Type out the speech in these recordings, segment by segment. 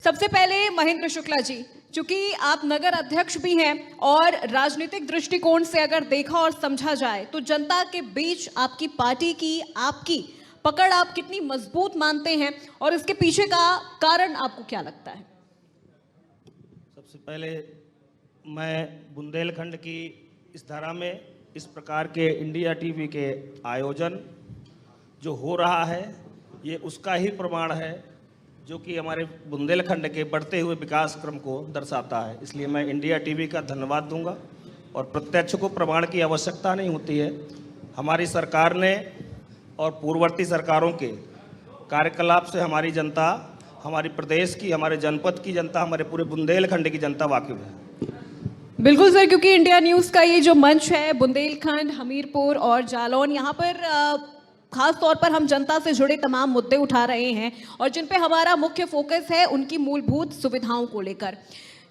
सबसे पहले महेंद्र शुक्ला जी, चूंकि आप नगर अध्यक्ष भी हैं और राजनीतिक दृष्टिकोण से अगर देखा और समझा जाए तो जनता के बीच आपकी पार्टी की आपकी पकड़ आप कितनी मजबूत मानते हैं और इसके पीछे का कारण आपको क्या लगता है? सबसे पहले मैं बुंदेलखंड की इस धारा में इस प्रकार के इंडिया टीवी के आयोजन जो हो रहा है ये उसका ही प्रमाण है जो कि हमारे बुंदेलखंड के बढ़ते हुए विकास क्रम को दर्शाता है। इसलिए मैं इंडिया टीवी का धन्यवाद दूंगा और प्रत्यक्ष को प्रमाण की आवश्यकता नहीं होती है। हमारी सरकार ने और पूर्ववर्ती सरकारों के कार्यकलाप से हमारी जनता, हमारी प्रदेश की, हमारे जनपद की जनता, हमारे पूरे बुंदेलखंड की जनता वाकिफ है। बिल्कुल सर, क्योंकि इंडिया न्यूज़ का ये जो मंच है बुंदेलखंड, हमीरपुर और जालौन, यहाँ पर खास तौर पर हम जनता से जुड़े तमाम मुद्दे उठा रहे हैं और जिन पे हमारा मुख्य फोकस है उनकी मूलभूत सुविधाओं को लेकर।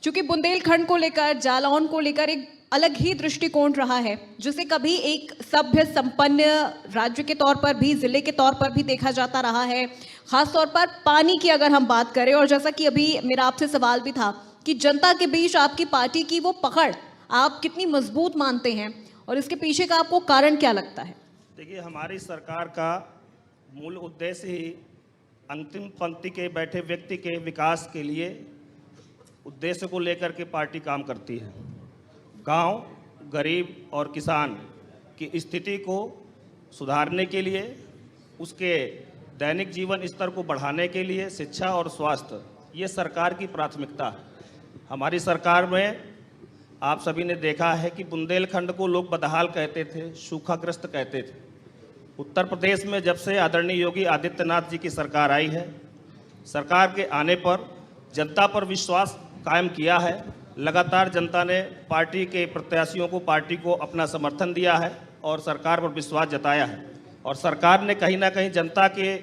चूंकि बुंदेलखंड को लेकर, जालौन को लेकर एक अलग ही दृष्टिकोण रहा है जिसे कभी एक सभ्य संपन्न राज्य के तौर पर भी, जिले के तौर पर भी देखा जाता रहा है। खास तौर पर पानी की अगर हम बात करें, और जैसा कि अभी मेरा आपसे सवाल भी था कि जनता के बीच आपकी पार्टी की वो पकड़ आप कितनी मजबूत मानते हैं और इसके पीछे का आपको कारण क्या लगता है? देखिए, हमारी सरकार का मूल उद्देश्य ही अंतिम पंक्ति के बैठे व्यक्ति के विकास के लिए उद्देश्य को लेकर के पार्टी काम करती है। गांव, गरीब और किसान की स्थिति को सुधारने के लिए, उसके दैनिक जीवन स्तर को बढ़ाने के लिए शिक्षा और स्वास्थ्य ये सरकार की प्राथमिकता है। हमारी सरकार में आप सभी ने देखा है कि बुंदेलखंड को लोग बदहाल कहते थे, सूखाग्रस्त कहते थे। उत्तर प्रदेश में जब से आदरणीय योगी आदित्यनाथ जी की सरकार आई है, सरकार के आने पर जनता पर विश्वास कायम किया है। लगातार जनता ने पार्टी के प्रत्याशियों को, पार्टी को अपना समर्थन दिया है और सरकार पर विश्वास जताया है। और सरकार ने कहीं ना कहीं जनता के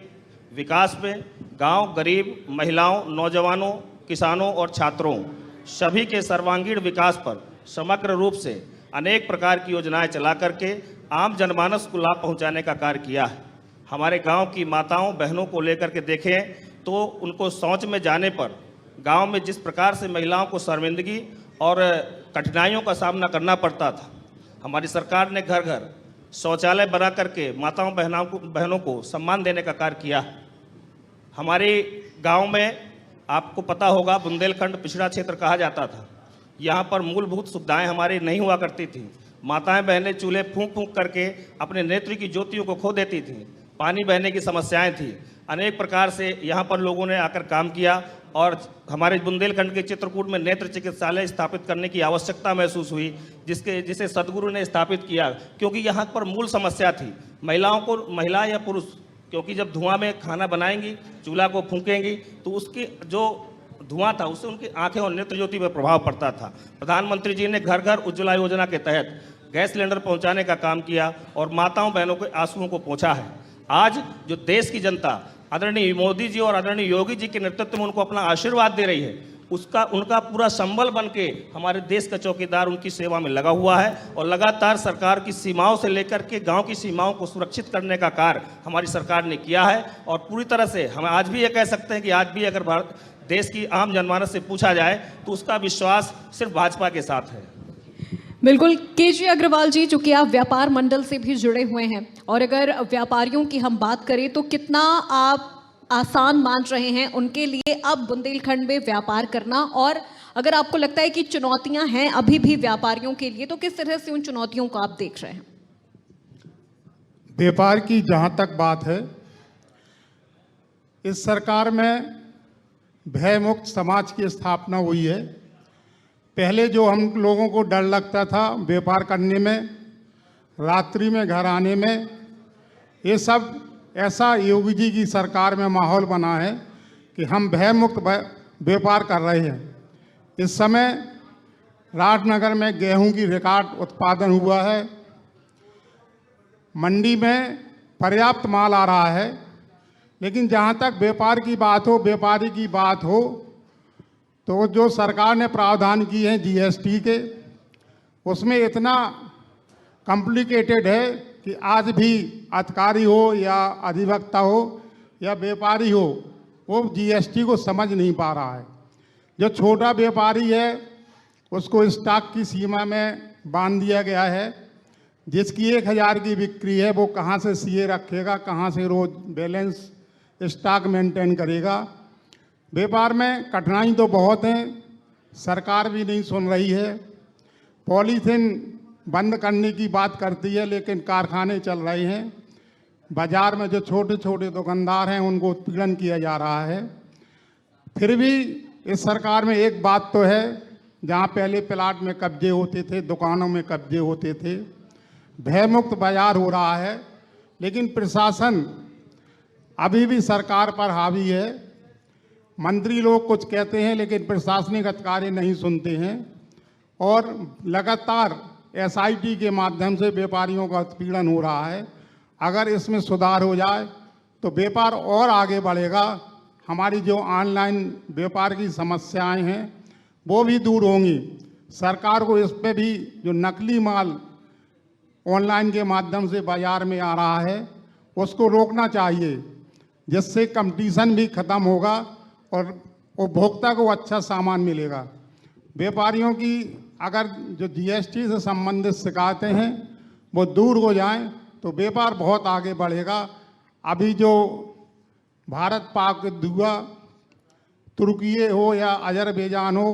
विकास में गांव, गरीब, महिलाओं, नौजवानों, किसानों और छात्रों सभी के सर्वांगीण विकास पर समग्र रूप से अनेक प्रकार की योजनाएं चला करके आम जनमानस को लाभ पहुंचाने का कार्य किया है। हमारे गांव की माताओं बहनों को लेकर के देखें तो उनको शौच में जाने पर गांव में जिस प्रकार से महिलाओं को शर्मिंदगी और कठिनाइयों का सामना करना पड़ता था, हमारी सरकार ने घर घर शौचालय बना करके माताओं बहनों को सम्मान देने का कार्य किया है। हमारे गाँव में आपको पता होगा बुंदेलखंड पिछड़ा क्षेत्र कहा जाता था। यहाँ पर मूलभूत सुविधाएं हमारी नहीं हुआ करती थी। माताएं बहनें चूल्हे फूंक फूंक करके अपने नेत्र की ज्योतियों को खो देती थी। पानी बहने की समस्याएं थी। अनेक प्रकार से यहाँ पर लोगों ने आकर काम किया और हमारे बुंदेलखंड के चित्रकूट में नेत्र चिकित्सालय स्थापित करने की आवश्यकता महसूस हुई, जिसे सदगुरु ने स्थापित किया। क्योंकि यहाँ पर मूल समस्या थी महिलाओं को, महिला या पुरुष, क्योंकि जब धुआं में खाना बनाएंगी, चूल्हा को फूंकेंगी तो उसकी जो धुआं था उससे उनकी आंखें और नेत्र ज्योति पर प्रभाव पड़ता था। प्रधानमंत्री जी ने घर घर उज्ज्वला योजना के तहत गैस सिलेंडर पहुंचाने का काम किया और माताओं बहनों के आंसुओं को पोंछा है। आज जो देश की जनता आदरणीय मोदी जी और आदरणीय योगी जी के नेतृत्व में उनको अपना आशीर्वाद दे रही है, उनका पूरा संबल बन के हमारे देश का चौकीदार उनकी सेवा में लगा हुआ है और लगातार सरकार की सीमाओं से लेकर के गांव की सीमाओं को सुरक्षित करने का कार्य हमारी सरकार ने किया है। और पूरी तरह से हम आज भी ये कह सकते हैं कि आज भी अगर देश की आम जनमानस से पूछा जाए तो उसका विश्वास सिर्फ भाजपा के साथ है। बिल्कुल। केजी अग्रवाल जी, चूंकि आप व्यापार मंडल से भी जुड़े हुए हैं और अगर व्यापारियों की हम बात करें तो कितना आप आसान मान रहे हैं उनके लिए अब बुंदेलखंड में व्यापार करना, और अगर आपको लगता है कि चुनौतियां हैं अभी भी व्यापारियों के लिए तो किस तरह से उन चुनौतियों को आप देख रहे हैं? व्यापार की जहां तक बात है, इस सरकार में भयमुक्त समाज की स्थापना हुई है। पहले जो हम लोगों को डर लगता था व्यापार करने में, रात्रि में घर आने में, ये सब ऐसा योगी जी की सरकार में माहौल बना है कि हम भयमुक्त व्यापार कर रहे हैं। इस समय राजनगर में गेहूं की रिकॉर्ड उत्पादन हुआ है। मंडी में पर्याप्त माल आ रहा है। लेकिन जहां तक व्यापार की बात हो, व्यापारी की बात हो, तो जो सरकार ने प्रावधान किए हैं जीएसटी के, उसमें इतना कॉम्प्लिकेटेड है कि आज भी अधिकारी हो या अधिवक्ता हो या व्यापारी हो, वो जीएसटी को समझ नहीं पा रहा है। जो छोटा व्यापारी है उसको स्टॉक की सीमा में बांध दिया गया है। जिसकी 1000 की बिक्री है वो कहाँ से सीए रखेगा, कहाँ से रोज बैलेंस स्टॉक मेंटेन करेगा। व्यापार में कठिनाई तो बहुत है, सरकार भी नहीं सुन रही है। पॉलीथीन बंद करने की बात करती है लेकिन कारखाने चल रहे हैं। बाजार में जो छोटे छोटे दुकानदार हैं उनको उत्पीड़न किया जा रहा है। फिर भी इस सरकार में एक बात तो है, जहाँ पहले प्लाट में कब्जे होते थे, दुकानों में कब्जे होते थे, भयमुक्त बाजार हो रहा है। लेकिन प्रशासन अभी भी सरकार पर हावी है। मंत्री लोग कुछ कहते हैं लेकिन प्रशासनिक अधिकारी नहीं सुनते हैं और लगातार एसआईटी के माध्यम से व्यापारियों का उत्पीड़न हो रहा है। अगर इसमें सुधार हो जाए तो व्यापार और आगे बढ़ेगा। हमारी जो ऑनलाइन व्यापार की समस्याएं हैं वो भी दूर होंगी। सरकार को इस पे भी जो नकली माल ऑनलाइन के माध्यम से बाजार में आ रहा है उसको रोकना चाहिए, जिससे कंपटीशन भी खत्म होगा और उपभोक्ता को अच्छा सामान मिलेगा। व्यापारियों की अगर जो जीएसटी से संबंधित शिकायतें हैं वो दूर हो जाएं तो व्यापार बहुत आगे बढ़ेगा। अभी जो भारत पाक युद्ध हुआ, तुर्की हो या अजरबैजान हो,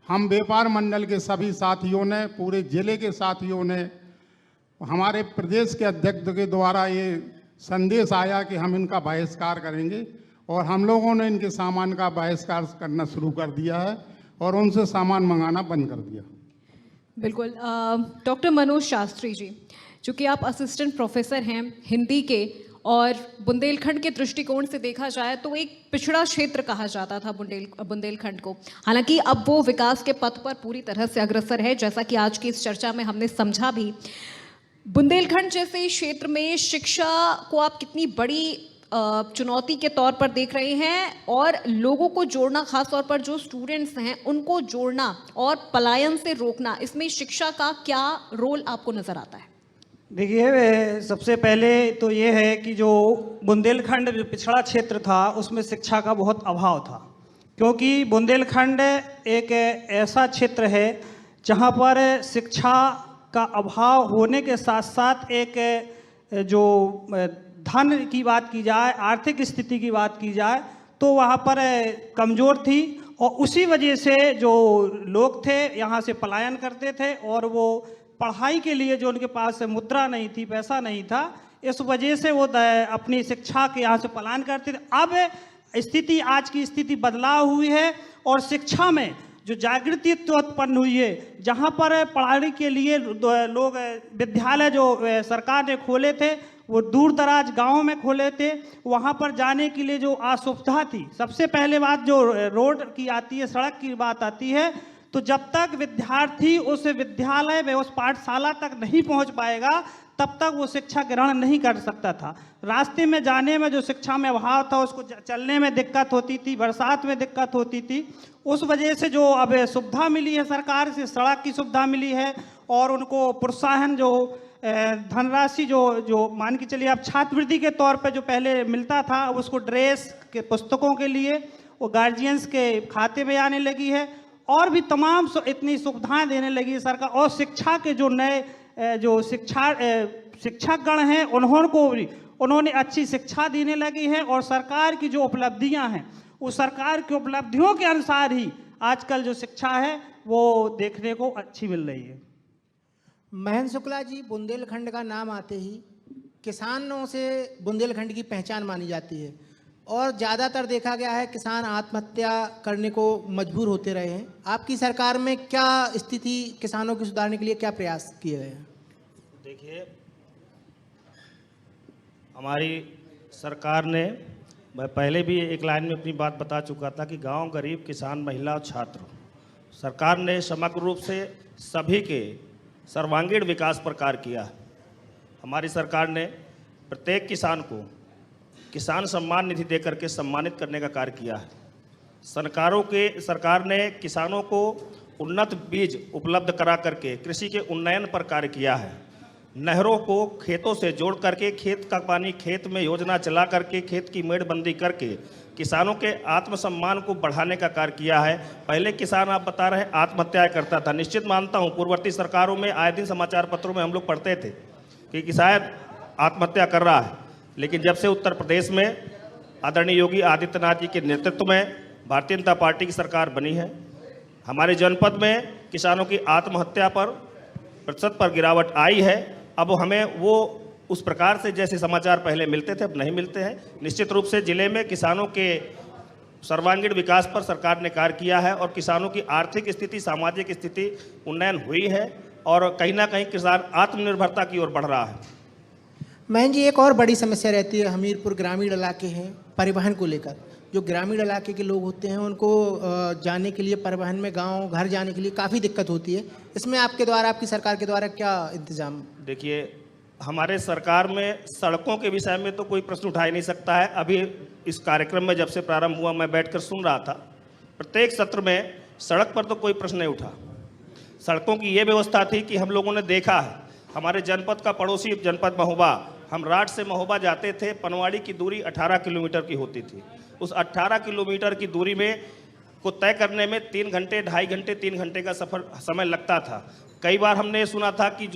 हम व्यापार मंडल के सभी साथियों ने, पूरे जिले के साथियों ने, हमारे प्रदेश के अध्यक्ष के द्वारा ये संदेश आया कि हम इनका बहिष्कार करेंगे और हम लोगों ने इनके सामान का बहिष्कार करना शुरू कर दिया है और उनसे सामान मंगाना बंद कर दिया। बिल्कुल। डॉक्टर मनोज शास्त्री जी, चूँकि आप असिस्टेंट प्रोफेसर हैं हिंदी के और बुंदेलखंड के दृष्टिकोण से देखा जाए तो एक पिछड़ा क्षेत्र कहा जाता था बुंदेलखंड को। हालांकि अब वो विकास के पथ पर पूरी तरह से अग्रसर है, जैसा कि आज की इस चर्चा में हमने समझा भी। बुंदेलखंड जैसे क्षेत्र में शिक्षा को आप कितनी बड़ी चुनौती के तौर पर देख रहे हैं और लोगों को जोड़ना, खास तौर पर जो स्टूडेंट्स हैं उनको जोड़ना और पलायन से रोकना, इसमें शिक्षा का क्या रोल आपको नजर आता है? देखिए, सबसे पहले तो ये है कि जो बुंदेलखंड जो पिछड़ा क्षेत्र था उसमें शिक्षा का बहुत अभाव था, क्योंकि बुंदेलखंड एक ऐसा क्षेत्र है जहाँ पर शिक्षा का अभाव होने के साथ साथ एक जो धन की बात की जाए, आर्थिक स्थिति की बात की जाए तो वहाँ पर कमज़ोर थी और उसी वजह से जो लोग थे यहाँ से पलायन करते थे और वो पढ़ाई के लिए जो उनके पास मुद्रा नहीं थी, पैसा नहीं था, इस वजह से वो अपनी शिक्षा के यहाँ से पलायन करते थे। अब स्थिति, आज की स्थिति बदलाव हुई है और शिक्षा में जो जागृति उत्पन्न हुई है, जहाँ पर पढ़ाई के लिए लोग विद्यालय जो सरकार ने खोले थे वो दूर दराज गाँव में खोले थे। वहाँ पर जाने के लिए जो असुविधा थी, सबसे पहले बात जो रोड की आती है, सड़क की बात आती है, तो जब तक विद्यार्थी उस विद्यालय में, उस पाठशाला तक नहीं पहुँच पाएगा तब तक वो शिक्षा ग्रहण नहीं कर सकता था। रास्ते में जाने में जो शिक्षा में अभाव था, उसको चलने में दिक्कत होती थी, बरसात में दिक्कत होती थी। उस वजह से जो अब सुविधा मिली है सरकार से, सड़क की सुविधा मिली है और उनको प्रोत्साहन जो धनराशि जो मान के चलिए आप छात्रवृत्ति के तौर पे जो पहले मिलता था, अब उसको ड्रेस के, पुस्तकों के लिए वो गार्जियंस के खाते में आने लगी है और भी तमाम इतनी सुविधाएं देने लगी है सरकार। और शिक्षा के जो नए जो शिक्षकगण हैं उन्होंने अच्छी शिक्षा देने लगी है और सरकार की जो उपलब्धियां हैं उस सरकार की उपलब्धियों के अनुसार ही आजकल जो शिक्षा है वो देखने को अच्छी मिल रही है। महेंद्र शुक्ला जी, बुंदेलखंड का नाम आते ही किसानों से बुंदेलखंड की पहचान मानी जाती है और ज़्यादातर देखा गया है किसान आत्महत्या करने को मजबूर होते रहे हैं। आपकी सरकार में क्या स्थिति किसानों की सुधारने के लिए क्या प्रयास किए गए हैं? देखिए, हमारी सरकार ने, मैं पहले भी एक लाइन में अपनी बात बता चुका था कि गांव, गरीब, किसान, महिला और छात्र, सरकार ने समग्र रूप से सभी के सर्वांगीण विकास पर कार्य किया है। हमारी सरकार ने प्रत्येक किसान को किसान सम्मान निधि देकर के सम्मानित करने का कार्य किया है। सरकार ने किसानों को उन्नत बीज उपलब्ध करा करके कृषि के उन्नयन पर कार्य किया है। नहरों को खेतों से जोड़ करके खेत का पानी खेत में योजना चला करके खेत की मेड़बंदी करके किसानों के आत्मसम्मान को बढ़ाने का कार्य किया है। पहले किसान आप बता रहे हैं आत्महत्याएं करता था, निश्चित मानता हूं पूर्ववर्ती सरकारों में आए दिन समाचार पत्रों में हम लोग पढ़ते थे कि किसान आत्महत्या कर रहा है, लेकिन जब से उत्तर प्रदेश में आदरणीय योगी आदित्यनाथ जी के नेतृत्व में भारतीय जनता पार्टी की सरकार बनी है, हमारे जनपद में किसानों की आत्महत्या पर प्रतिशत पर गिरावट आई है। अब हमें वो उस प्रकार से जैसे समाचार पहले मिलते थे अब नहीं मिलते हैं। निश्चित रूप से जिले में किसानों के सर्वांगीण विकास पर सरकार ने कार्य किया है और किसानों की आर्थिक स्थिति, सामाजिक स्थिति उन्नयन हुई है और कहीं ना कहीं किसान आत्मनिर्भरता की ओर बढ़ रहा है। महन जी, एक और बड़ी समस्या रहती है, हमीरपुर ग्रामीण इलाके हैं, परिवहन को लेकर। जो ग्रामीण इलाके के लोग होते हैं उनको जाने के लिए परिवहन में गांव घर जाने के लिए काफ़ी दिक्कत होती है। इसमें आपके द्वारा, आपकी सरकार के द्वारा क्या इंतजाम? देखिए, हमारे सरकार में सड़कों के विषय में तो कोई प्रश्न उठा ही नहीं सकता है। अभी इस कार्यक्रम में जब से प्रारंभ हुआ मैं बैठकर सुन रहा था, प्रत्येक सत्र में सड़क पर तो कोई प्रश्न नहीं उठा। सड़कों की ये व्यवस्था थी कि हम लोगों ने देखा है, हमारे जनपद का पड़ोसी जनपद महोबा, हम राट से महोबा जाते थे, पनवाड़ी की दूरी 18 किलोमीटर की होती थी। उस 18 किलोमीटर की दूरी में को तय करने में 3 घंटे, 2.5 घंटे, 3 घंटे का समय लगता था। कई बार हमने सुना था कि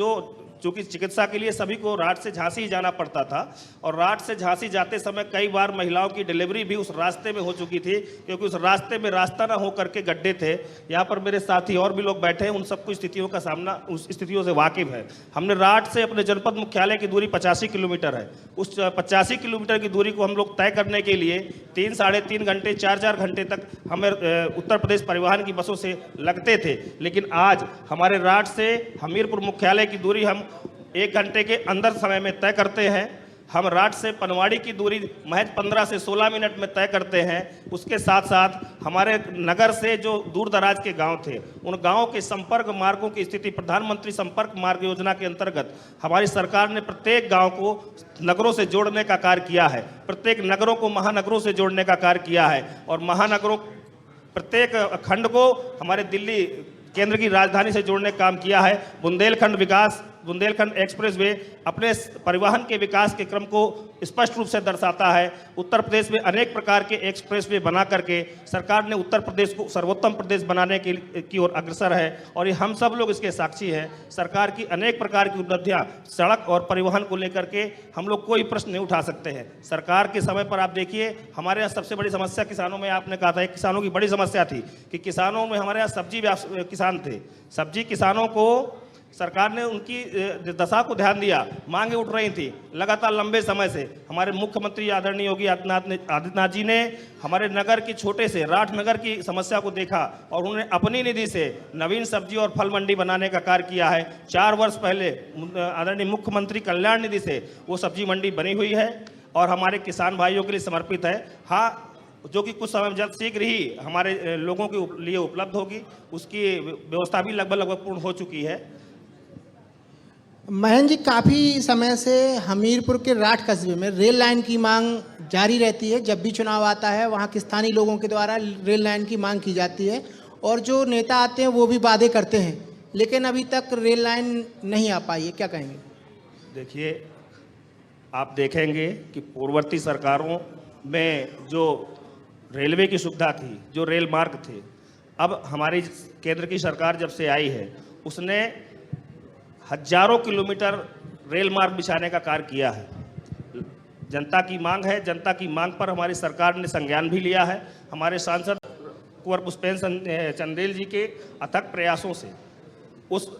चूँकि चिकित्सा के लिए सभी को राट से झांसी ही जाना पड़ता था और राट से झांसी जाते समय कई बार महिलाओं की डिलीवरी भी उस रास्ते में हो चुकी थी, क्योंकि उस रास्ते में रास्ता ना हो करके गड्ढे थे। यहाँ पर मेरे साथी और भी लोग बैठे हैं, उन सबको स्थितियों का सामना, उस स्थितियों से वाकिफ है। हमने राट से अपने जनपद मुख्यालय की दूरी 85 किलोमीटर है। उस 85 किलोमीटर की दूरी को हम लोग तय करने के लिए 3, साढ़े 3 घंटे, 4 घंटे तक हमें उत्तर प्रदेश परिवहन की बसों से लगते थे। लेकिन आज हमारे राट से हमीरपुर मुख्यालय की दूरी हम 1 घंटे के अंदर समय में तय करते हैं। हम राट से पनवाड़ी की दूरी महज 15 से 16 मिनट में तय करते हैं। उसके साथ साथ हमारे नगर से जो दूर दराज के गांव थे, उन गांवों के संपर्क मार्गों की स्थिति प्रधानमंत्री संपर्क मार्ग योजना के अंतर्गत हमारी सरकार ने प्रत्येक गांव को नगरों से जोड़ने का कार्य किया है, प्रत्येक नगरों को महानगरों से जोड़ने का कार्य किया है और महानगरों प्रत्येक खंड को हमारे दिल्ली केंद्र की राजधानी से जोड़ने का काम किया है। बुंदेलखंड एक्सप्रेस वे अपने परिवहन के विकास के क्रम को स्पष्ट रूप से दर्शाता है। उत्तर प्रदेश में अनेक प्रकार के एक्सप्रेस वे बना करके सरकार ने उत्तर प्रदेश को सर्वोत्तम प्रदेश बनाने की ओर अग्रसर है और ये हम सब लोग इसके साक्षी हैं। सरकार की अनेक प्रकार की उपलब्धियां सड़क और परिवहन को लेकर के हम लोग कोई प्रश्न नहीं उठा सकते हैं। सरकार के समय पर आप देखिए, हमारे यहाँ सबसे बड़ी समस्या किसानों में, आपने कहा था एक किसानों की बड़ी समस्या थी कि किसानों में, हमारे यहाँ सब्जी किसान थे, सब्जी किसानों को सरकार ने उनकी दशा को ध्यान दिया, मांगे उठ रही थी लगातार लंबे समय से। हमारे मुख्यमंत्री आदरणीय योगी आदित्यनाथ जी ने हमारे नगर की, छोटे से राठ नगर की समस्या को देखा और उन्होंने अपनी निधि से नवीन सब्जी और फल मंडी बनाने का कार्य किया है। 4 वर्ष पहले आदरणीय मुख्यमंत्री कल्याण निधि से वो सब्जी मंडी बनी हुई है और हमारे किसान भाइयों के लिए समर्पित है। हाँ, जो कि कुछ समय जल्द शीघ्र ही हमारे लोगों के लिए उपलब्ध होगी, उसकी व्यवस्था भी लगभग पूर्ण हो चुकी है। महन जी, काफ़ी समय से हमीरपुर के राठ कस्बे में रेल लाइन की मांग जारी रहती है। जब भी चुनाव आता है वहाँ के स्थानीय लोगों के द्वारा रेल लाइन की मांग की जाती है और जो नेता आते हैं वो भी वादे करते हैं, लेकिन अभी तक रेल लाइन नहीं आ पाई है, क्या कहेंगे? देखिए, आप देखेंगे कि पूर्ववर्ती सरकारों में जो रेलवे की सुविधा थी, जो रेल मार्ग थे, अब हमारी केंद्र की सरकार जब से आई है उसने हजारों किलोमीटर रेल मार्ग बिछाने का कार्य किया है। जनता की मांग है, जनता की मांग पर हमारी सरकार ने संज्ञान भी लिया है। हमारे सांसद कुंवर पुष्पेंद्र चंदेल जी के अथक प्रयासों से उस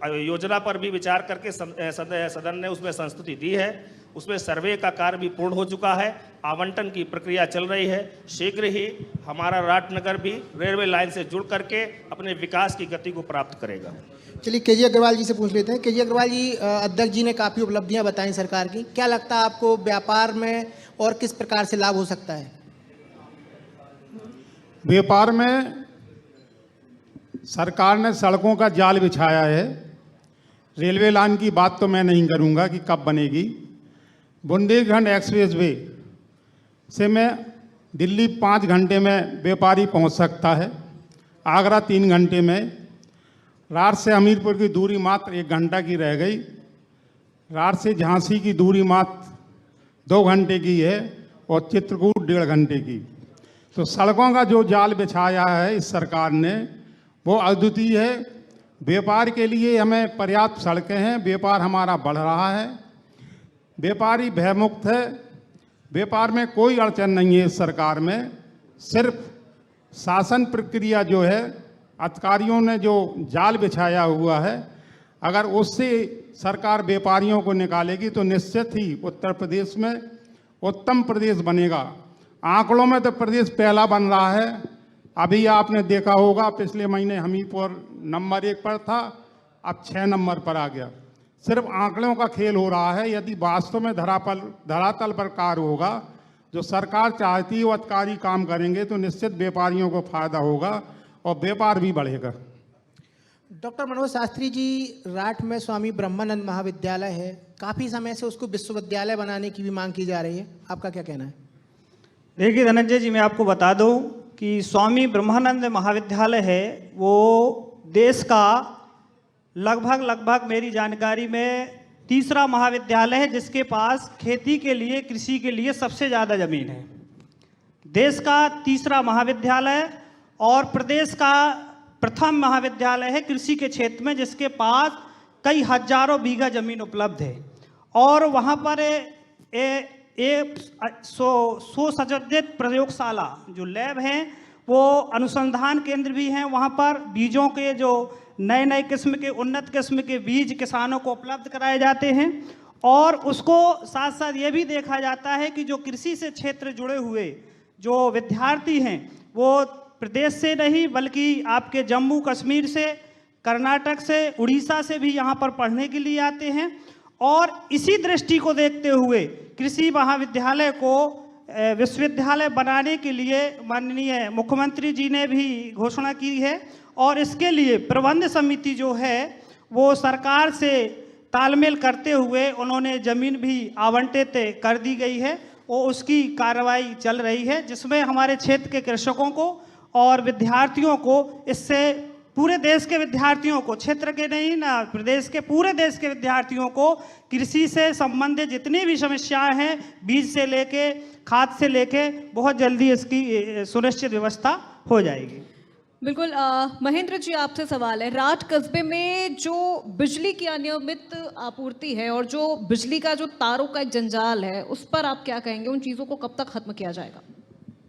योजना पर भी विचार करके सदन ने उसमें संस्तुति दी है। उसमें सर्वे का कार्य भी पूर्ण हो चुका है, आवंटन की प्रक्रिया चल रही है। शीघ्र ही हमारा राठनगर भी रेलवे लाइन से जुड़ करके अपने विकास की गति को प्राप्त करेगा। चलिए, केजी अग्रवाल जी से पूछ लेते हैं। केजी अग्रवाल जी, अध्यक्ष जी ने काफ़ी उपलब्धियां बताई सरकार की, क्या लगता है आपको व्यापार में और किस प्रकार से लाभ हो सकता है? व्यापार में सरकार ने सड़कों का जाल बिछाया है। रेलवे लाइन की बात तो मैं नहीं करूंगा कि कब बनेगी। बुंदेलखंड एक्सप्रेस वे से मैं दिल्ली 5 घंटे में व्यापारी पहुंच सकता है, आगरा 3 घंटे में। राठ से हमीरपुर की दूरी मात्र 1 घंटा की रह गई। राठ से झांसी की दूरी मात्र 2 घंटे की है और चित्रकूट 1.5 घंटे की। तो सड़कों का जो जाल बिछाया है इस सरकार ने वो अद्वितीय है। व्यापार के लिए हमें पर्याप्त सड़कें हैं, व्यापार हमारा बढ़ रहा है, व्यापारी भयमुक्त है, व्यापार में कोई अड़चन नहीं है इस सरकार में। सिर्फ शासन प्रक्रिया जो है, अधिकारियों ने जो जाल बिछाया हुआ है, अगर उससे सरकार व्यापारियों को निकालेगी तो निश्चित ही उत्तर प्रदेश में उत्तम प्रदेश बनेगा। आंकड़ों में तो प्रदेश पहला बन रहा है। अभी आपने देखा होगा पिछले महीने हमीरपुर नंबर 1 पर था, अब 6 नंबर पर आ गया। सिर्फ आंकड़ों का खेल हो रहा है। यदि वास्तव में धरातल पर कार्य होगा, जो सरकार चाहती है वो अधिकारी काम करेंगे तो निश्चित व्यापारियों को फायदा होगा और व्यापार भी बढ़ेगा। डॉक्टर मनोज शास्त्री जी, राठ में स्वामी ब्रह्मानंद महाविद्यालय है, काफ़ी समय से उसको विश्वविद्यालय बनाने की भी मांग की जा रही है, आपका क्या कहना है? देखिए धनंजय जी, मैं आपको बता दूं कि स्वामी ब्रह्मानंद महाविद्यालय है वो देश का लगभग मेरी जानकारी में तीसरा महाविद्यालय है जिसके पास खेती के लिए, कृषि के लिए सबसे ज़्यादा ज़मीन है। देश का तीसरा महाविद्यालय और प्रदेश का प्रथम महाविद्यालय है कृषि के क्षेत्र में, जिसके पास कई हजारों बीघा ज़मीन उपलब्ध है। और वहाँ पर सुसज्जित प्रयोगशाला जो लैब हैं, वो अनुसंधान केंद्र भी हैं। वहाँ पर बीजों के जो नए किस्म के, उन्नत किस्म के बीज किसानों को उपलब्ध कराए जाते हैं। और उसको साथ साथ ये भी देखा जाता है कि जो कृषि से क्षेत्र जुड़े हुए जो विद्यार्थी हैं वो प्रदेश से नहीं बल्कि आपके जम्मू कश्मीर से, कर्नाटक से, उड़ीसा से भी यहाँ पर पढ़ने के लिए आते हैं। और इसी दृष्टि को देखते हुए कृषि महाविद्यालय को विश्वविद्यालय बनाने के लिए माननीय मुख्यमंत्री जी ने भी घोषणा की है। और इसके लिए प्रबंध समिति जो है वो सरकार से तालमेल करते हुए उन्होंने ज़मीन भी आवंटित कर दी गई है और उसकी कार्रवाई चल रही है, जिसमें हमारे क्षेत्र के कृषकों को और विद्यार्थियों को, इससे पूरे देश के विद्यार्थियों को, क्षेत्र के नहीं ना, प्रदेश के पूरे देश के विद्यार्थियों को कृषि से संबंधित जितनी भी समस्याएं हैं, बीज से लेके खाद से लेके, बहुत जल्दी इसकी सुनिश्चित व्यवस्था हो जाएगी। बिल्कुल। महेंद्र जी, आपसे सवाल है, राठ कस्बे में जो बिजली की अनियमित आपूर्ति है और जो बिजली का जो तारों का एक जंजाल है, उस पर आप क्या कहेंगे? उन चीज़ों को कब तक खत्म किया जाएगा?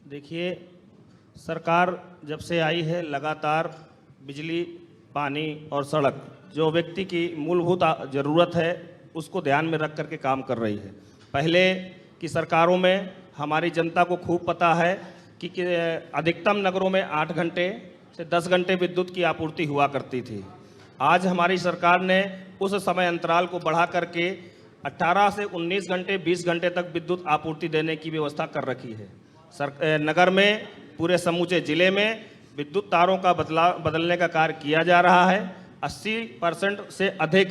देखिए, सरकार जब से आई है लगातार बिजली, पानी और सड़क, जो व्यक्ति की मूलभूत ज़रूरत है उसको ध्यान में रख करके काम कर रही है। पहले की सरकारों में हमारी जनता को खूब पता है कि अधिकतम नगरों में 8 घंटे से 10 घंटे विद्युत की आपूर्ति हुआ करती थी। आज हमारी सरकार ने उस समय अंतराल को बढ़ा करके 18 से 19 घंटे, 20 घंटे तक विद्युत आपूर्ति देने की व्यवस्था कर रखी है। नगर में, पूरे समूचे जिले में विद्युत तारों का बदलने का कार्य किया जा रहा है। 80% से अधिक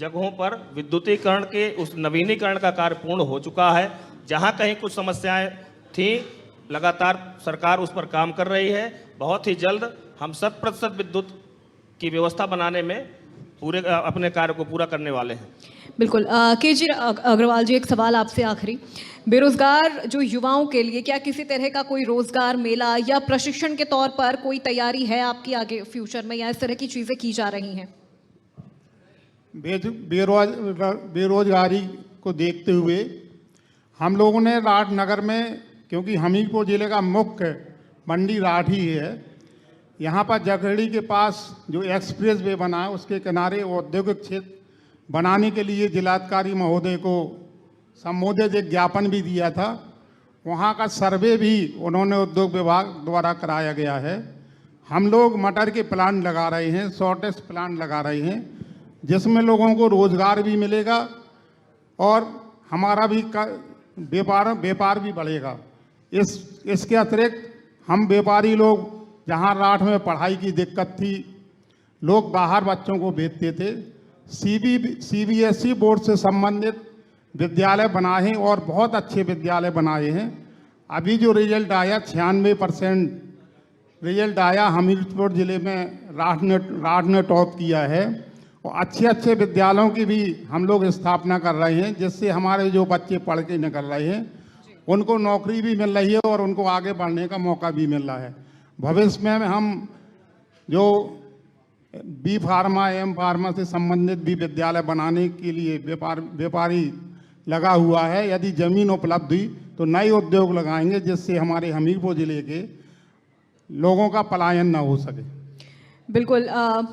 जगहों पर विद्युतीकरण के उस नवीनीकरण का कार्य पूर्ण हो चुका है। जहां कहीं कुछ समस्याएं थीं, लगातार सरकार उस पर काम कर रही है। बहुत ही जल्द हम 100% विद्युत की व्यवस्था बनाने में पूरे अपने कार्य को पूरा करने वाले हैं। बिल्कुल। केजी अग्रवाल जी, एक सवाल आपसे आखिरी। बेरोजगार जो युवाओं के लिए क्या किसी तरह का कोई रोजगार मेला या प्रशिक्षण के तौर पर कोई तैयारी है आपकी आगे फ्यूचर में, या इस तरह की चीज़ें की जा रही हैं? बेरोजगारी को देखते हुए हम लोगों ने राठ नगर में, क्योंकि हमीरपुर जिले का मुख्य मंडी राठ ही है, यहाँ पर जगहड़ी के पास जो एक्सप्रेस वे बना है उसके किनारे औद्योगिक क्षेत्र बनाने के लिए जिलाधिकारी महोदय को संबोधित एक ज्ञापन भी दिया था। वहाँ का सर्वे भी उन्होंने उद्योग विभाग द्वारा कराया गया है। हम लोग मटर के प्लांट लगा रहे हैं, शॉर्टेज प्लांट लगा रहे हैं, जिसमें लोगों को रोजगार भी मिलेगा और हमारा भी व्यापार भी बढ़ेगा। इसके अतिरिक्त हम व्यापारी लोग, जहाँ राठ में पढ़ाई की दिक्कत थी, लोग बाहर बच्चों को भेजते थे, CBSE बोर्ड से संबंधित विद्यालय बनाए हैं और बहुत अच्छे विद्यालय बनाए हैं। अभी जो रिजल्ट आया 96% रिजल्ट आया, हमीरपुर जिले में राठ ने टॉप किया है। और अच्छे विद्यालयों की भी हम लोग स्थापना कर रहे हैं, जिससे हमारे जो बच्चे पढ़ के निकल रहे हैं उनको नौकरी भी मिल रही है और उनको आगे बढ़ने का मौका भी मिल रहा है। भविष्य में हम जो बी फार्मा एम फार्मा से संबंधित भी विद्यालय बनाने के लिए व्यापारी लगा हुआ है। यदि जमीन उपलब्ध हुई तो नए उद्योग लगाएंगे जिससे हमारे हमीरपुर जिले के लोगों का पलायन न हो सके। बिल्कुल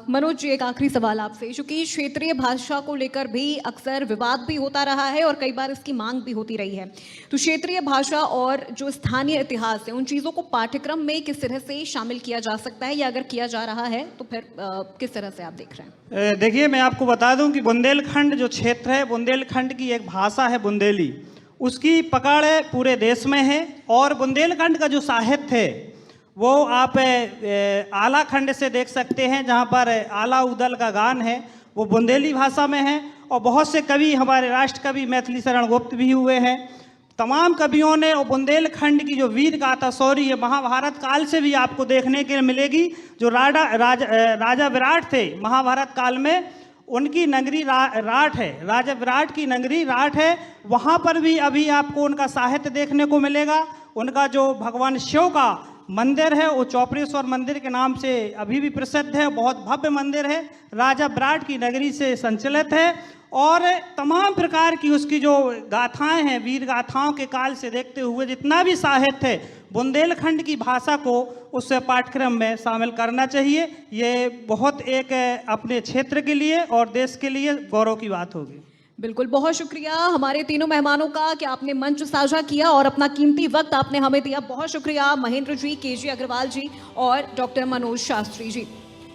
मनोज जी, एक आखिरी सवाल आपसे, चूंकि क्षेत्रीय भाषा को लेकर भी अक्सर विवाद भी होता रहा है और कई बार इसकी मांग भी होती रही है, तो क्षेत्रीय भाषा और जो स्थानीय इतिहास है उन चीज़ों को पाठ्यक्रम में किस तरह से शामिल किया जा सकता है, या अगर किया जा रहा है तो फिर किस तरह से आप देख रहे हैं? देखिए, मैं आपको बता दूं कि बुंदेलखंड जो क्षेत्र है, बुंदेलखंड की एक भाषा है बुंदेली, उसकी पकड़ पूरे देश में है। और बुंदेलखंड का जो साहित्य है वो आप आला खंड से देख सकते हैं, जहाँ पर आला उदल का गान है वो बुंदेली भाषा में है। और बहुत से कवि, हमारे राष्ट्र कवि मैथिली शरण गुप्त भी हुए हैं। तमाम कवियों ने, और बुंदेलखंड की जो वीर गाथा शौर्य है महाभारत काल से भी आपको देखने के मिलेगी। जो राजा विराट थे महाभारत काल में, उनकी नगरी राठ है, राजा विराट की नगरी राठ है, वहाँ पर भी अभी आपको उनका साहित्य देखने को मिलेगा। उनका जो भगवान शिव का मंदिर है वो चौपड़ेश्वर मंदिर के नाम से अभी भी प्रसिद्ध है, बहुत भव्य मंदिर है, राजा विराट की नगरी से संचालित है। और तमाम प्रकार की उसकी जो गाथाएं हैं, वीर गाथाओं के काल से देखते हुए जितना भी साहित्य है, बुंदेलखंड की भाषा को उस पाठ्यक्रम में शामिल करना चाहिए। ये बहुत एक अपने क्षेत्र के लिए और देश के लिए गौरव की बात होगी। बिल्कुल, बहुत शुक्रिया हमारे तीनों मेहमानों का कि आपने मंच साझा किया और अपना कीमती वक्त आपने हमें दिया। बहुत शुक्रिया महेंद्र जी, केजी अग्रवाल जी और डॉक्टर मनोज शास्त्री जी।